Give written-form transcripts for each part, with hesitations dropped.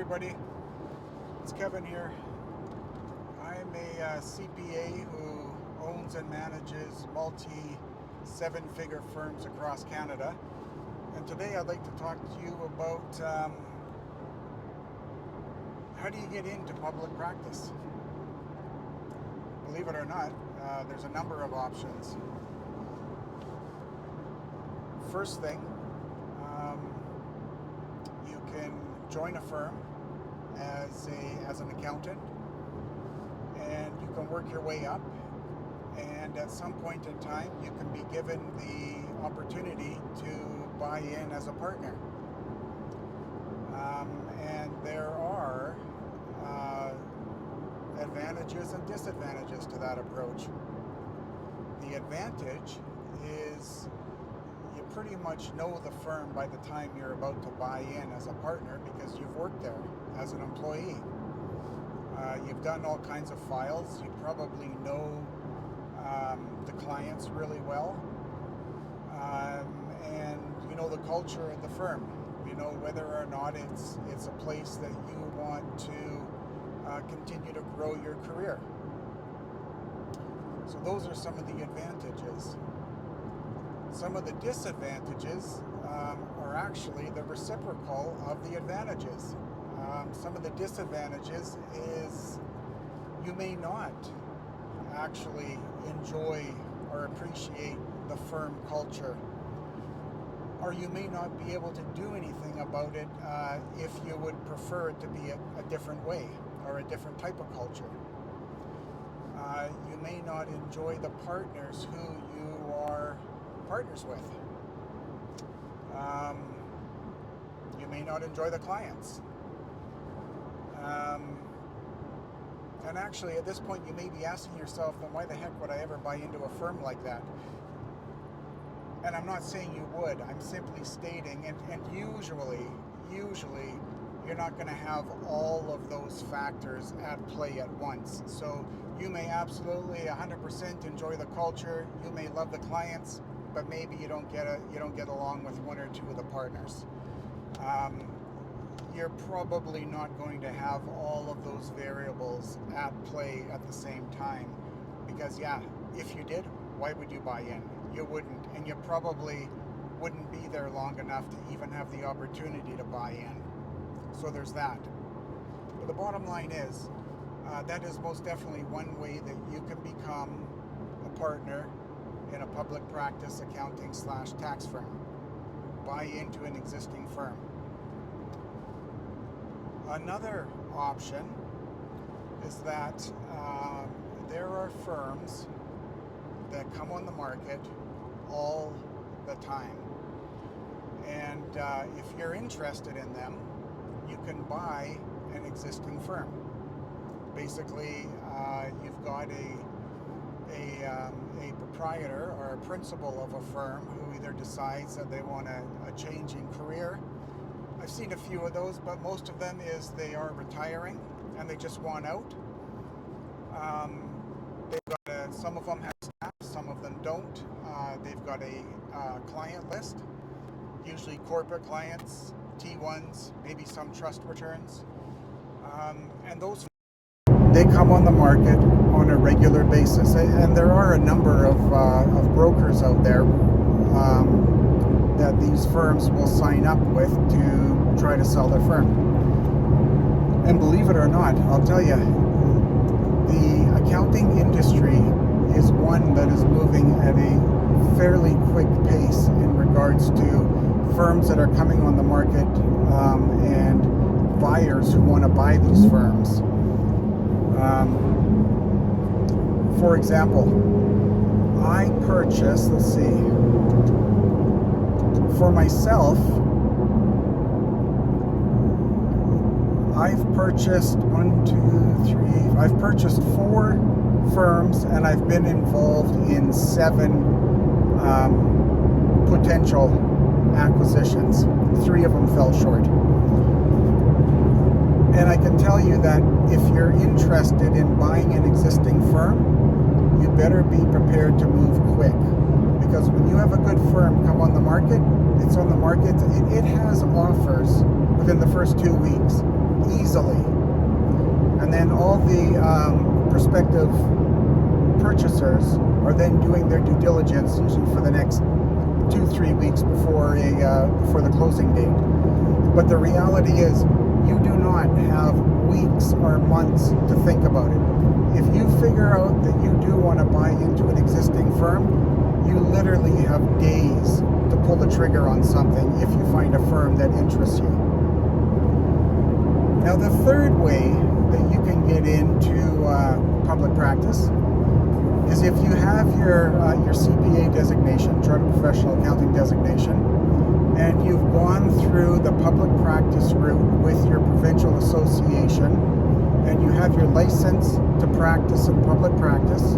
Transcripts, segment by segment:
everybody, it's Kevin here. I'm a CPA who owns and manages multi-seven-figure firms across Canada, and today I'd like to talk to you about how do you get into public practice. Believe it or not, there's a number of options. First thing, you can join a firm as an accountant, and you can work your way up, and at some point in time you can be given the opportunity to buy in as a partner. And there are advantages and disadvantages to that approach. The advantage is you pretty much know the firm by the time you're about to buy in as a partner because you've worked there as an employee. You've done all kinds of files. You probably know the clients really well, and you know the culture of the firm. You know whether or not it's a place that you want to continue to grow your career. So those are some of the advantages. Some of the disadvantages are actually the reciprocal of the advantages. Some of the disadvantages is you may not actually enjoy or appreciate the firm culture, or you may not be able to do anything about it if you would prefer it to be a different way or a different type of culture. You may not enjoy the partners who you are partners with. You may not enjoy the clients. And actually, at this point, you may be asking yourself, then why the heck would I ever buy into a firm like that? And I'm not saying you would. I'm simply stating, and usually, you're not going to have all of those factors at play at once. So you may absolutely 100% enjoy the culture. You may love the clients, but maybe you don't get along with one or two of the partners. You're probably not going to have all of those variables at play at the same time, because if you did, why would you buy in? You wouldn't, and you probably wouldn't be there long enough to even have the opportunity to buy in. So there's that. But the bottom line is, that is most definitely one way that you can become a partner in a public practice accounting/tax firm. Buy into an existing firm. Another option is that there are firms that come on the market all the time. And if you're interested in them, you can buy an existing firm. Basically, you've got a proprietor or a principal of a firm who either decides that they want a change in career. I've seen a few of those, but most of them is they are retiring and they just want out. They've got some of them have staff, some of them don't. They've got a client list, usually corporate clients, T1s, maybe some trust returns, and those they come on the market on a regular basis. And there are a number of brokers out there that these firms will sign up with to try to sell their firm. And believe it or not, I'll tell you, the accounting industry is one that is moving at a fairly quick pace in regards to firms that are coming on the market and buyers who want to buy these firms. For example, I purchased, for myself, I've purchased I've purchased 4 firms, and I've been involved in 7 potential acquisitions. 3 of them fell short. And I can tell you that if you're interested in buying an existing firm, you better be prepared to move quick. Because when you have a good firm come on the market, it's on the market, it has offers within the first 2 weeks. the prospective purchasers are then doing their due diligence, usually for the next 2-3 weeks before the closing date. But the reality is, you do not have weeks or months to think about it. If you figure out that you do want to buy into an existing firm, you literally have days to pull the trigger on something if you find a firm that interests you. Now, the third way that you can get into public practice is if you have your CPA designation, Chartered Professional Accounting designation, and you've gone through the public practice route with your provincial association, and you have your license to practice in public practice,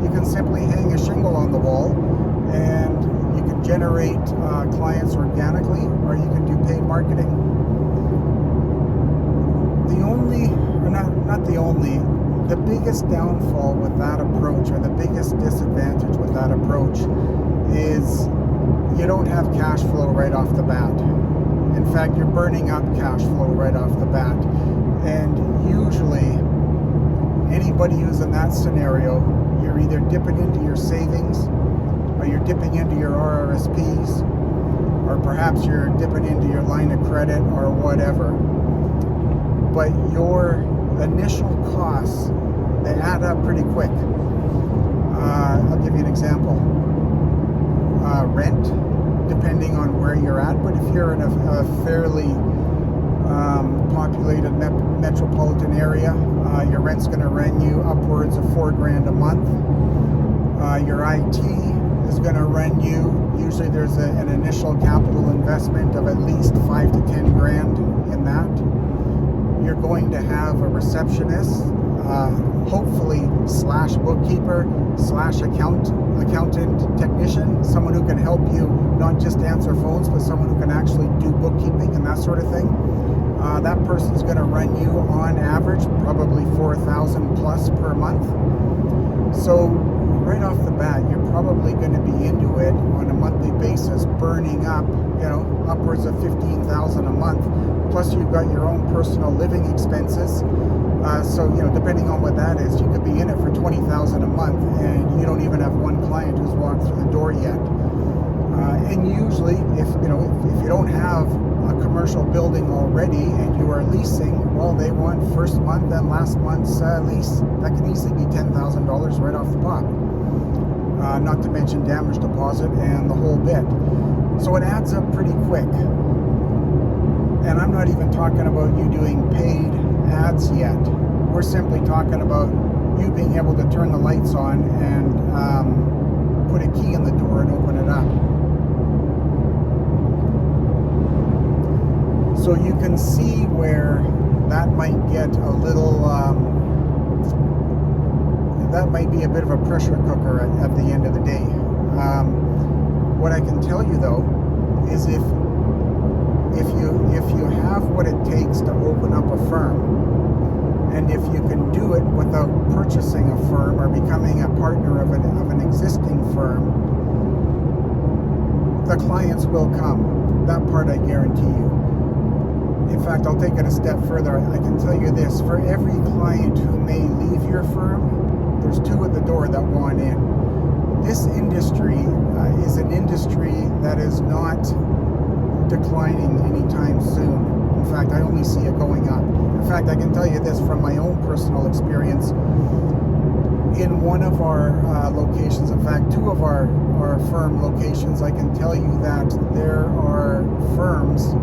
you can simply hang a shingle on the wall, and you can generate clients organically, or you can do paid marketing. The biggest downfall with that approach, or the biggest disadvantage with that approach, is you don't have cash flow right off the bat. In fact, you're burning up cash flow right off the bat. And usually, anybody who's in that scenario, you're either dipping into your savings, or you're dipping into your RRSPs, or perhaps you're dipping into your line of credit or whatever. But your initial costs, they add up pretty quick. I'll give you an example. Rent, depending on where you're at, but if you're in a fairly populated metropolitan area, your rent's going to run you upwards of $4,000 a month. Your IT is going to run you, usually there's an initial capital investment of at least $5,000 to $10,000 in that. You're going to have a receptionist, hopefully slash bookkeeper, slash accountant technician, someone who can help you not just answer phones, but someone who can actually do bookkeeping and that sort of thing. That person's going to run you on average probably $4,000 plus per month. So right off the bat, you're probably going to be into it on a monthly basis, burning up, upwards of $15,000 a month. Plus, you've got your own personal living expenses. So, depending on what that is, you could be in it for $20,000 a month, and you don't even have one client who's walked through the door yet. And usually, if you don't have a commercial building already and you are leasing, well, they want first month and last month's lease. That can easily be $10,000 right off the top. Not to mention damage deposit and the whole bit. So it adds up pretty quick. And I'm not even talking about you doing paid ads yet. We're simply talking about you being able to turn the lights on and put a key in the door and open it up. So you can see where that might get a little, that might be a bit of a pressure cooker at the end of the day. What I can tell you though is if you have what it takes to open up a firm, and if you can do it without purchasing a firm or becoming a partner of an existing firm, the clients will come. That part I guarantee you. In fact, I'll take it a step further. I can tell you this: for every client who may leave your firm, there's 2 at the door that want in. This industry is an industry that is not declining anytime soon. In fact, I only see it going up. In fact, I can tell you this from my own personal experience. In one of our locations, in fact, 2 of our firm locations, I can tell you that there are firms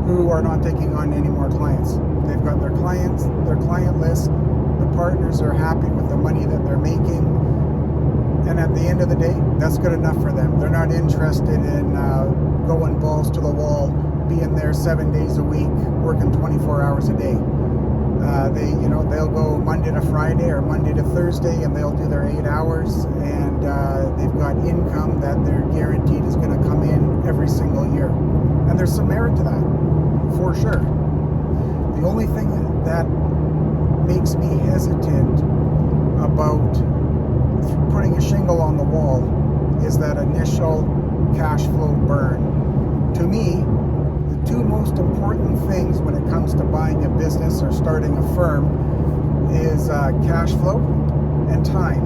who are not taking on any more clients. They've got their client list. The partners are happy with the money that they're making. And at the end of the day, that's good enough for them. They're not interested in going balls to the wall, being there 7 days a week, working 24 hours a day. They'll go Monday to Friday or Monday to Thursday, and they'll do their 8 hours, and they've got income that they're guaranteed is going to come in every single year. And there's some merit to that, for sure. The only thing that makes me hesitant about putting a shingle on the wall is that initial cash flow burn. To me, the 2 most important things when it comes to buying a business or starting a firm is cash flow and time.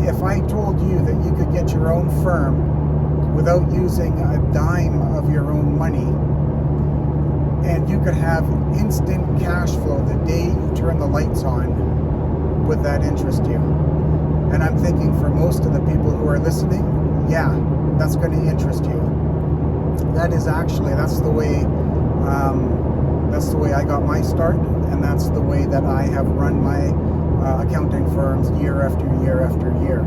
If I told you that you could get your own firm without using a dime of your own money, and you could have instant cash flow the day you turn the lights on, would that interest you? And I'm thinking for most of the people who are listening, yeah, that's going to interest you. That's the way I got my start, and that's the way that I have run my accounting firms year after year after year.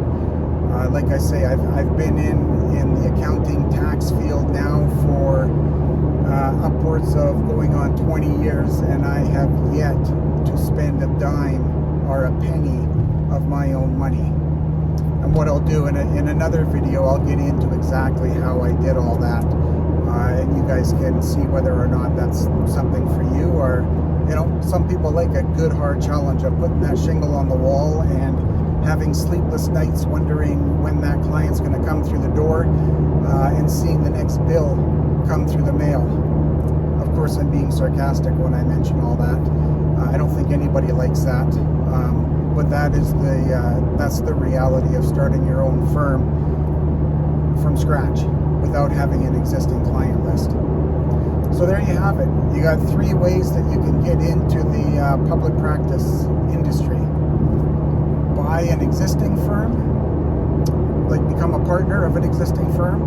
Like I say, I've been in the accounting tax field now for upwards of going on 20 years, and I have yet to spend a dime or a penny of my own money. And what I'll do in another video, I'll get into exactly how I did all that, and you guys can see whether or not that's something for you. Or, you know, some people like a good hard challenge of putting that shingle on the wall and having sleepless nights wondering when that client's going to come through the door, and seeing the next bill come through the mail. Of course, I'm being sarcastic when I mention all that. I don't think anybody likes that. But that's the reality of starting your own firm from scratch without having an existing client list. So there you have it. You got 3 ways that you can get into the public practice industry. Buy an existing firm, like become a partner of an existing firm,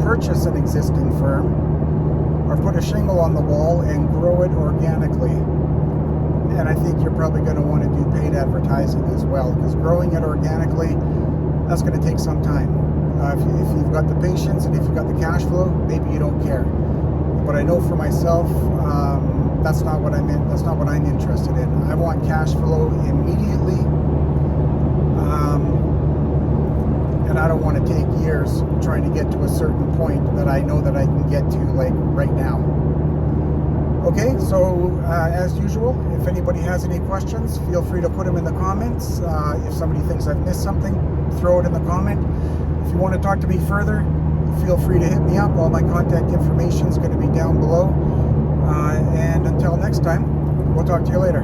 purchase an existing firm, or put a shingle on the wall and grow it organically. And I think you're probably going to want to do paid advertising as well, because growing it organically, that's going to take some time. If you've got the patience and if you've got the cash flow, maybe you don't care. But I know for myself, that's not what I'm interested in. I want cash flow immediately, and I don't want to take years trying to get to a certain point that I know that I can get to, like right now. Okay, so as usual, if anybody has any questions, feel free to put them in the comments. If somebody thinks I've missed something, throw it in the comment. If you want to talk to me further, feel free to hit me up. All my contact information is going to be down below. And until next time, we'll talk to you later.